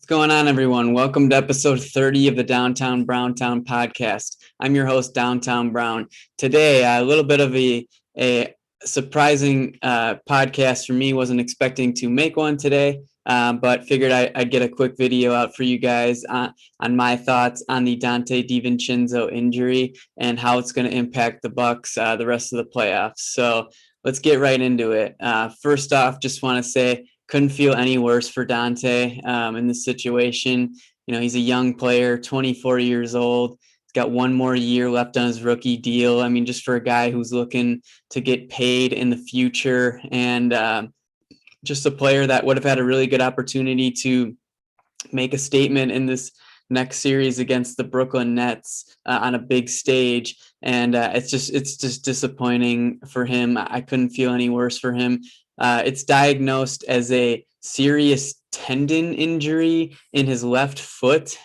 going on, everyone? Welcome to episode 30 of the Downtown Browntown podcast. I'm your host, Downtown Brown. Today, a little bit of a surprising podcast for me. Wasn't expecting to make one today, but figured I'd get a quick video out for you guys on my thoughts on the Donte DiVincenzo injury and how it's going to impact the Bucks the rest of the playoffs. So let's get right into it. First off, just want to say, couldn't feel any worse for Donte in this situation. You know, he's a young player, 24 years old. He's got one more year left on his rookie deal. I mean, just for a guy who's looking to get paid in the future and just a player that would have had a really good opportunity to make a statement in this next series against the Brooklyn Nets on a big stage. And it's just disappointing for him. I couldn't feel any worse for him. It's diagnosed as a serious tendon injury in his left foot.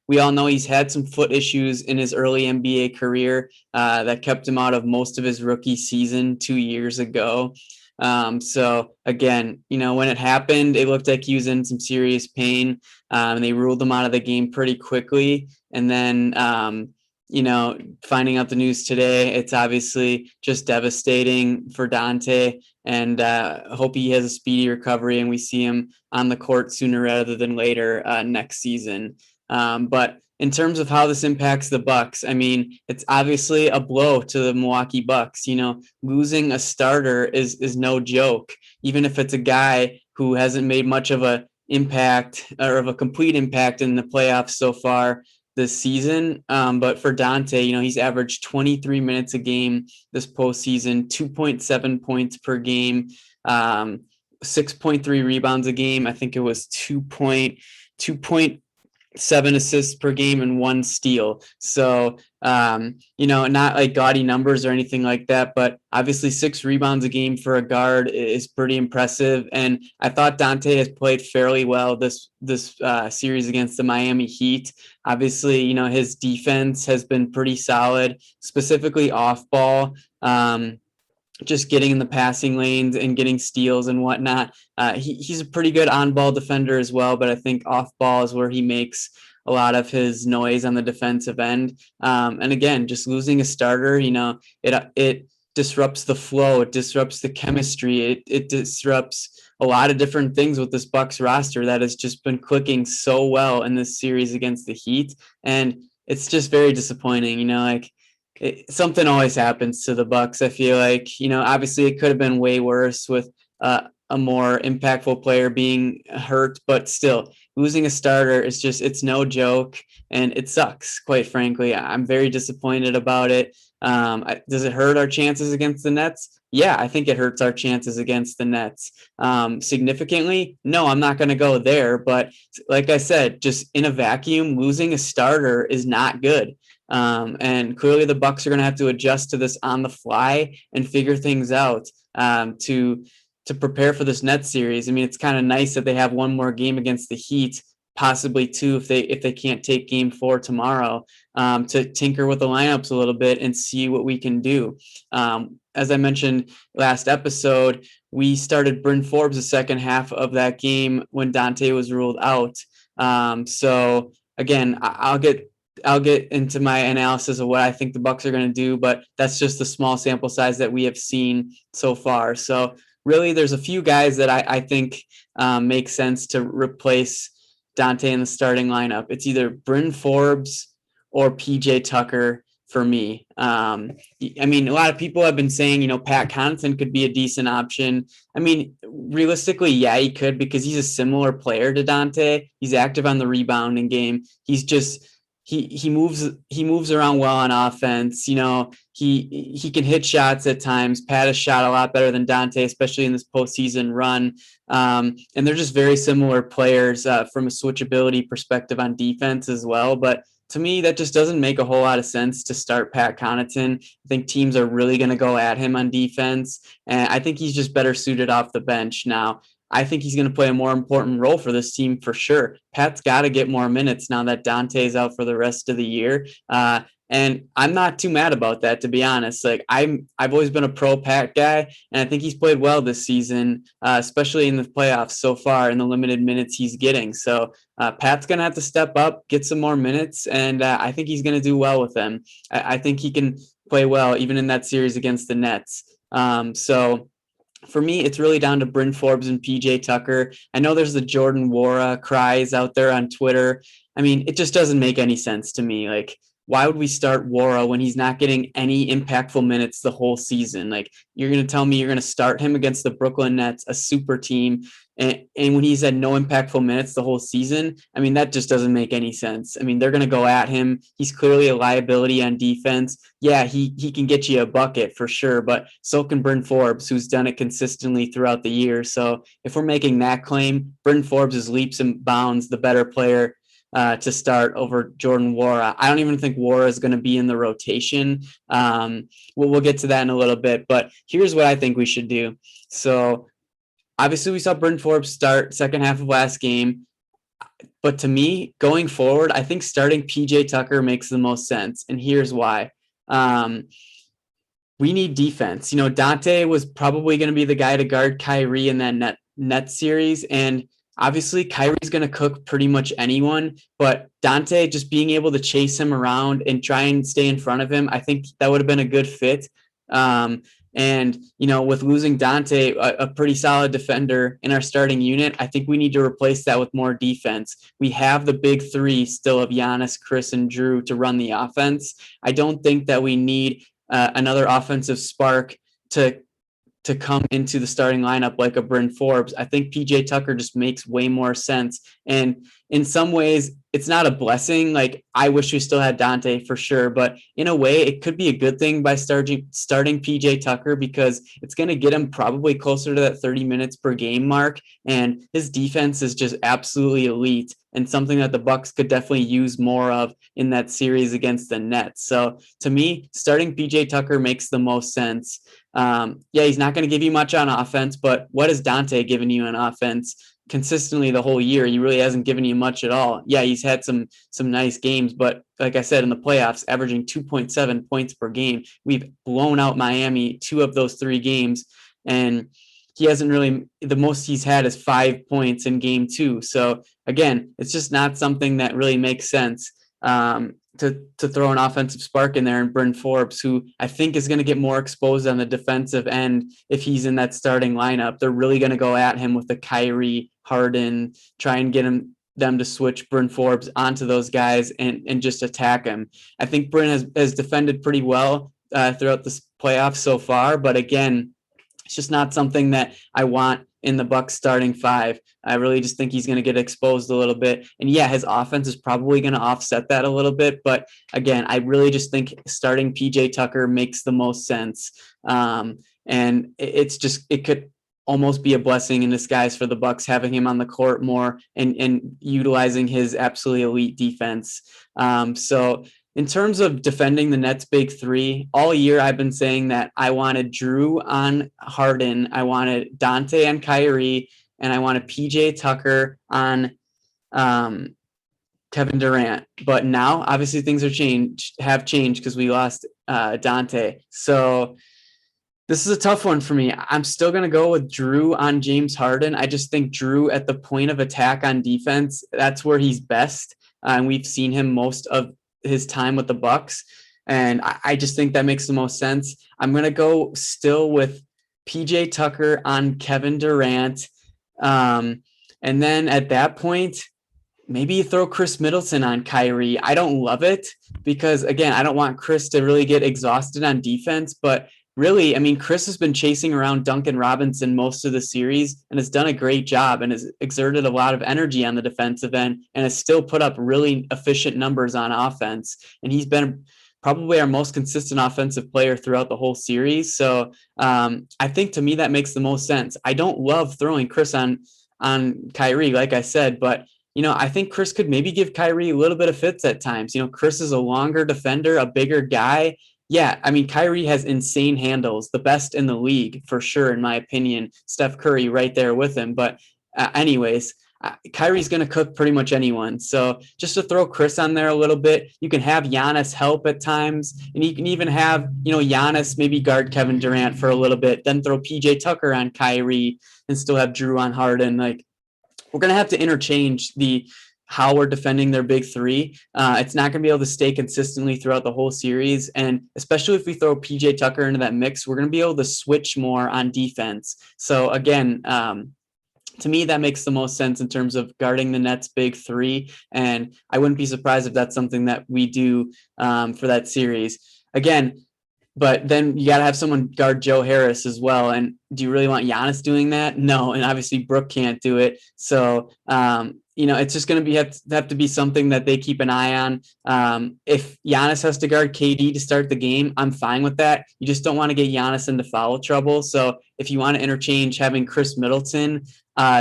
We all know he's had some foot issues in his early NBA career that kept him out of most of his rookie season 2 years ago. So again, you know, when it happened, it looked like he was in some serious pain. And they ruled him out of the game pretty quickly. And then, you know, finding out the news today, it's obviously just devastating for Donte, and hope he has a speedy recovery and we see him on the court sooner rather than later next season. But in terms of how this impacts the Bucks, I mean, it's obviously a blow to the Milwaukee Bucks. You know, losing a starter is no joke, even if it's a guy who hasn't made much of a impact or of a complete impact in the playoffs so far this season. But for Donte, you know, he's averaged 23 minutes a game this postseason, 2.7 points per game, 6.3 rebounds a game. I think it was 2.7 assists per game and 1 steal. So, you know, not like gaudy numbers or anything like that, but obviously 6 rebounds a game for a guard is pretty impressive. And I thought Donte has played fairly well this series against the Miami Heat. Obviously, you know, his defense has been pretty solid, specifically off ball. Just getting in the passing lanes and getting steals and whatnot. He's a pretty good on-ball defender as well, but I think off-ball is where he makes a lot of his noise on the defensive end. And again, just losing a starter, you know, it disrupts the flow, it disrupts the chemistry, it disrupts a lot of different things with this Bucks roster that has just been clicking so well in this series against the Heat. And it's just very disappointing, you know, like, something always happens to the Bucks. I feel like, you know, obviously it could have been way worse with a more impactful player being hurt, but still losing a starter is just, it's no joke and it sucks, quite frankly. I'm very disappointed about it. Does it hurt our chances against the Nets? Yeah, I think it hurts our chances against the Nets. Significantly? No, I'm not going to go there. But like I said, just in a vacuum, losing a starter is not good. And clearly the Bucks are going to have to adjust to this on the fly and figure things out to prepare for this Nets series. I mean, it's kind of nice that they have one more game against the Heat, possibly 2 if they can't take game 4 tomorrow, to tinker with the lineups a little bit and see what we can do. As I mentioned last episode, we started Bryn Forbes the second half of that game when Donte was ruled out. So again, I'll get into my analysis of what I think the Bucks are going to do, but that's just the small sample size that we have seen so far. So really, there's a few guys that I think make sense to replace Donte in the starting lineup. It's either Bryn Forbes or PJ Tucker for me. I mean, a lot of people have been saying, you know, Pat Connaughton could be a decent option. I mean, realistically, yeah, he could, because he's a similar player to Donte. He's active on the rebounding game. He's just, he moves around well on offense. You know, he can hit shots at times. Pat has shot a lot better than Donte, especially in this postseason run. And they're just very similar players from a switchability perspective on defense as well. But to me, that just doesn't make a whole lot of sense to start Pat Connaughton. I think teams are really going to go at him on defense, and I think he's just better suited off the bench. Now, I think he's going to play a more important role for this team for sure. Pat's got to get more minutes now that Donte is out for the rest of the year. And I'm not too mad about that, to be honest. Like I've always been a pro Pat guy, and I think he's played well this season, especially in the playoffs so far in the limited minutes he's getting. So Pat's going to have to step up, get some more minutes, and I think he's going to do well with them. I think he can play well even in that series against the Nets. So for me, it's really down to Bryn Forbes and PJ Tucker. I know there's the Jordan Nwora cries out there on Twitter. I mean, it just doesn't make any sense to me. Like, why would we start Nwora when he's not getting any impactful minutes the whole season? Like, you're going to tell me you're going to start him against the Brooklyn Nets, a super team, and when he's had no impactful minutes the whole season? I mean, that just doesn't make any sense. I mean, they're going to go at him. He's clearly a liability on defense. Yeah, he can get you a bucket for sure, but so can Bryn Forbes, who's done it consistently throughout the year. So if we're making that claim, Bryn Forbes is leaps and bounds the better player to start over Jordan Nwora. I don't even think Nwora is going to be in the rotation. We'll get to that in a little bit, but here's what I think we should do. So obviously we saw Bryn Forbes start second half of last game, but to me, going forward, I think starting PJ Tucker makes the most sense, and here's why. We need defense. You know, Donte was probably going to be the guy to guard Kyrie in that net series, and obviously, Kyrie's going to cook pretty much anyone, but Donte just being able to chase him around and try and stay in front of him, I think that would have been a good fit. And, you know, with losing Donte, a pretty solid defender in our starting unit, I think we need to replace that with more defense. We have the big three still of Giannis, Chris, and Drew to run the offense. I don't think that we need another offensive spark to come into the starting lineup like a Bryn Forbes. I think PJ Tucker just makes way more sense. And in some ways, it's not a blessing. Like, I wish we still had Donte for sure, but in a way, it could be a good thing by starting PJ Tucker, because it's going to get him probably closer to that 30 minutes per game mark. And his defense is just absolutely elite, and something that the Bucks could definitely use more of in that series against the Nets. So to me, starting PJ Tucker makes the most sense. Yeah, he's not going to give you much on offense, but what has Donte given you on offense consistently the whole year? He really hasn't given you much at all. Yeah, he's had some nice games, but like I said, in the playoffs, averaging 2.7 points per game. We've blown out Miami 2 of those 3 games, and he hasn't really, the most he's had is 5 points in game 2. So again, it's just not something that really makes sense. To throw an offensive spark in there, and Bryn Forbes, who I think is going to get more exposed on the defensive end if he's in that starting lineup. They're really going to go at him with the Kyrie, Harden, try and get them to switch Bryn Forbes onto those guys and just attack him. I think Bryn has defended pretty well throughout this playoffs so far, but again, it's just not something that I want in the Bucks starting 5. I really just think he's going to get exposed a little bit. And yeah, his offense is probably going to offset that a little bit. But again, I really just think starting PJ Tucker makes the most sense. And it could almost be a blessing in disguise for the Bucks, having him on the court more and utilizing his absolutely elite defense. So in terms of defending the Nets' big 3, all year I've been saying that I wanted Drew on Harden, I wanted Donte on Kyrie, and I wanted PJ Tucker on Kevin Durant. But now, obviously, things have changed because we lost Donte. So this is a tough one for me. I'm still going to go with Drew on James Harden. I just think Drew at the point of attack on defense, that's where he's best. And we've seen him most of his time with the Bucks, and I just think that makes the most sense. I'm going to go still with PJ Tucker on Kevin Durant. And then at that point, maybe you throw Chris Middleton on Kyrie. I don't love it because, again, I don't want Chris to really get exhausted on defense, but really, I mean, Chris has been chasing around Duncan Robinson most of the series and has done a great job and has exerted a lot of energy on the defensive end and has still put up really efficient numbers on offense. And he's been probably our most consistent offensive player throughout the whole series. So I think to me that makes the most sense. I don't love throwing Chris on Kyrie, like I said, but I think Chris could maybe give Kyrie a little bit of fits at times. Chris is a longer defender, a bigger guy. Yeah, I mean, Kyrie has insane handles, the best in the league for sure, in my opinion. Steph Curry right there with him. But anyways, Kyrie's going to cook pretty much anyone. So just to throw Chris on there a little bit, you can have Giannis help at times, and you can even have, Giannis maybe guard Kevin Durant for a little bit, then throw PJ Tucker on Kyrie and still have Drew on Harden. Like, we're going to have to interchange how we're defending their big three. It's not going to be able to stay consistently throughout the whole series. And especially if we throw PJ Tucker into that mix, we're going to be able to switch more on defense. So again, to me, that makes the most sense in terms of guarding the Nets' big three. And I wouldn't be surprised if that's something that we do for that series. Again, but then you got to have someone guard Joe Harris as well. And do you really want Giannis doing that? No. And obviously Brooke can't do it. So, it's just going to have to be something that they keep an eye on. If Giannis has to guard KD to start the game, I'm fine with that. You just don't want to get Giannis into foul trouble. So if you want to interchange having Chris Middleton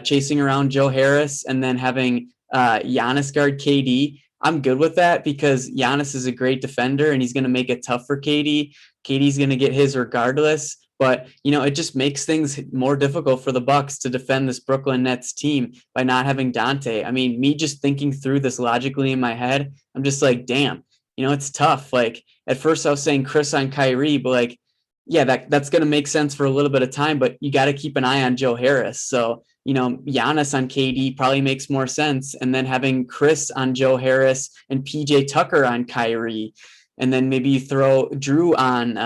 chasing around Joe Harris and then having Giannis guard KD, I'm good with that because Giannis is a great defender and he's going to make it tough for KD. KD's going to get his regardless. But, it just makes things more difficult for the Bucks to defend this Brooklyn Nets team by not having Donte. I mean, me just thinking through this logically in my head, I'm just like, damn, it's tough. Like, at first I was saying Chris on Kyrie, but like, yeah, that's going to make sense for a little bit of time, but you got to keep an eye on Joe Harris. So, Giannis on KD probably makes more sense. And then having Chris on Joe Harris and PJ Tucker on Kyrie. And then maybe you throw Drew on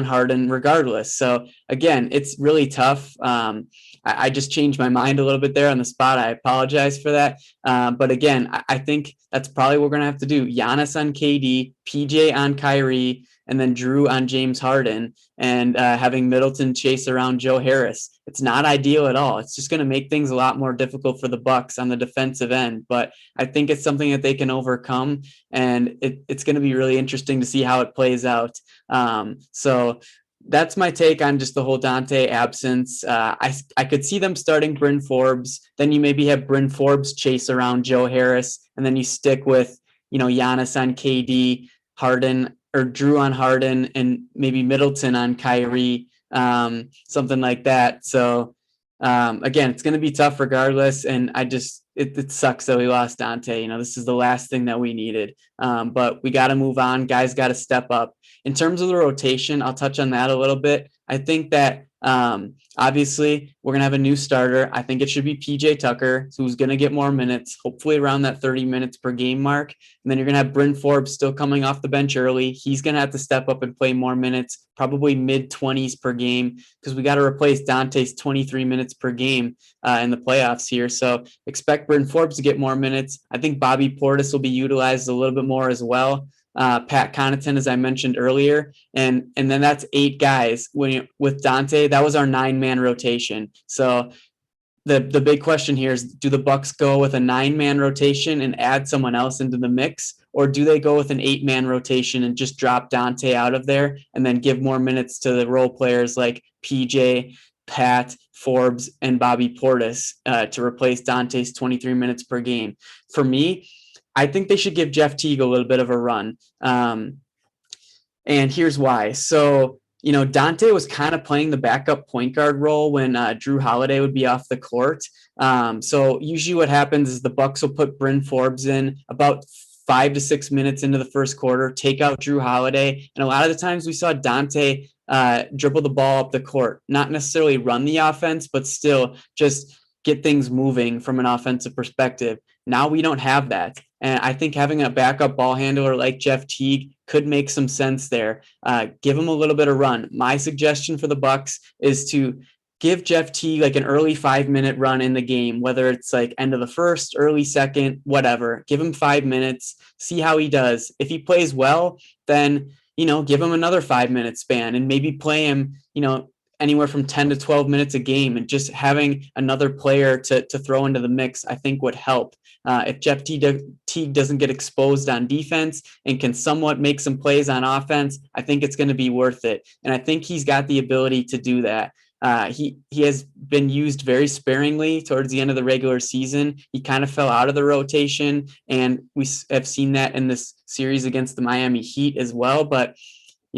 Harden regardless. So again, it's really tough. I just changed my mind a little bit there on the spot. I apologize for that. But again, I think that's probably what we're going to have to do. Giannis on KD, PJ on Kyrie, and then Drew on James Harden, and having Middleton chase around Joe Harris. It's not ideal at all. It's just going to make things a lot more difficult for the Bucks on the defensive end. But I think it's something that they can overcome, and it's going to be really interesting to see how it plays out. So that's my take on just the whole Donte absence. I could see them starting Bryn Forbes. Then you maybe have Bryn Forbes chase around Joe Harris, and then you stick with, Giannis on KD, Harden or Drew on Harden, and maybe Middleton on Kyrie, something like that. So again, it's going to be tough regardless. And it sucks that we lost Donte. This is the last thing that we needed. But we got to move on. Guys got to step up. In terms of the rotation, I'll touch on that a little bit. I think that obviously we're going to have a new starter. I think it should be PJ Tucker, who's going to get more minutes, hopefully around that 30 minutes per game mark. And then you're going to have Bryn Forbes still coming off the bench early. He's going to have to step up and play more minutes, probably mid-20s per game, because we got to replace Donte's 23 minutes per game in the playoffs here. So expect Bryn Forbes to get more minutes. I think Bobby Portis will be utilized a little bit more as well. Pat Connaughton, as I mentioned earlier, and then that's 8 guys. With Donte, that was our 9-man rotation. So the big question here is, do the Bucks go with a 9-man rotation and add someone else into the mix, or do they go with an 8-man rotation and just drop Donte out of there and then give more minutes to the role players like PJ, Pat, Forbes, and Bobby Portis to replace Donte's 23 minutes per game? For me, I think they should give Jeff Teague a little bit of a run. And here's why. So, Donte was kind of playing the backup point guard role when Drew Holiday would be off the court. So usually what happens is the Bucks will put Bryn Forbes in about 5 to 6 minutes into the first quarter, take out Drew Holiday. And a lot of the times we saw Donte dribble the ball up the court, not necessarily run the offense, but still just get things moving from an offensive perspective. Now we don't have that. And I think having a backup ball handler like Jeff Teague could make some sense there. Give him a little bit of run. My suggestion for the Bucks is to give Jeff Teague like an early 5-minute run in the game, whether it's like end of the first, early second, whatever. Give him 5 minutes, see how he does. If he plays well, then, give him another 5-minute span and maybe play him, anywhere from 10 to 12 minutes a game, and just having another player to throw into the mix, I think would help. If Jeff Teague doesn't get exposed on defense and can somewhat make some plays on offense, I think it's going to be worth it. And I think he's got the ability to do that. He has been used very sparingly towards the end of the regular season. He kind of fell out of the rotation, and we have seen that in this series against the Miami Heat as well. But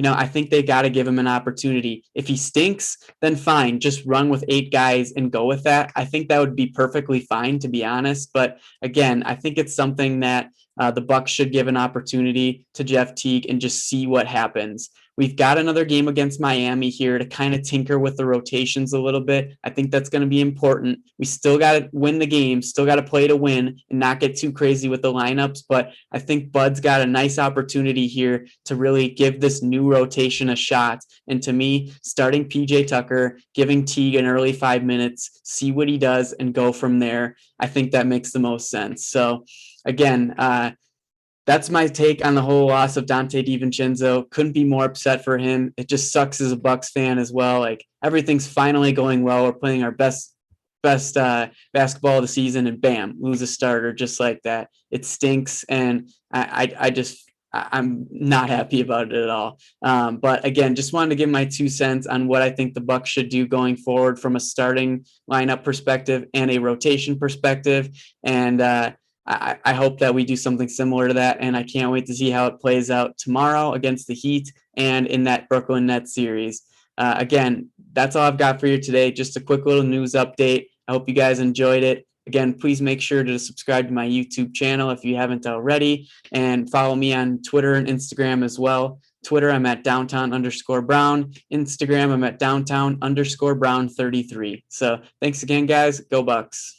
I think they got to give him an opportunity. If he stinks, then fine, just run with 8 guys and go with that. I think that would be perfectly fine, to be honest. But again, I think it's something that the Bucs should give an opportunity to Jeff Teague and just see what happens. We've got another game against Miami here to kind of tinker with the rotations a little bit. I think that's going to be important. We still got to win the game, still got to play to win and not get too crazy with the lineups. But I think Bud's got a nice opportunity here to really give this new rotation a shot. And to me, starting PJ Tucker, giving Teague an early 5 minutes, see what he does and go from there. I think that makes the most sense. So again, that's my take on the whole loss of Donte DiVincenzo. Couldn't be more upset for him. It just sucks as a Bucs fan as well. Like everything's finally going well. We're playing our best basketball of the season, and bam, lose a starter just like that. It stinks, and I'm not happy about it at all. But again, just wanted to give my 2 cents on what I think the Bucs should do going forward from a starting lineup perspective and a rotation perspective. And I hope that we do something similar to that, and I can't wait to see how it plays out tomorrow against the Heat and in that Brooklyn Nets series. Again, that's all I've got for you today. Just a quick little news update. I hope you guys enjoyed it. Again, please make sure to subscribe to my YouTube channel if you haven't already, and follow me on Twitter and Instagram as well. Twitter, I'm at downtown_Brown. Instagram, I'm at downtown_Brown33. So thanks again, guys. Go Bucs.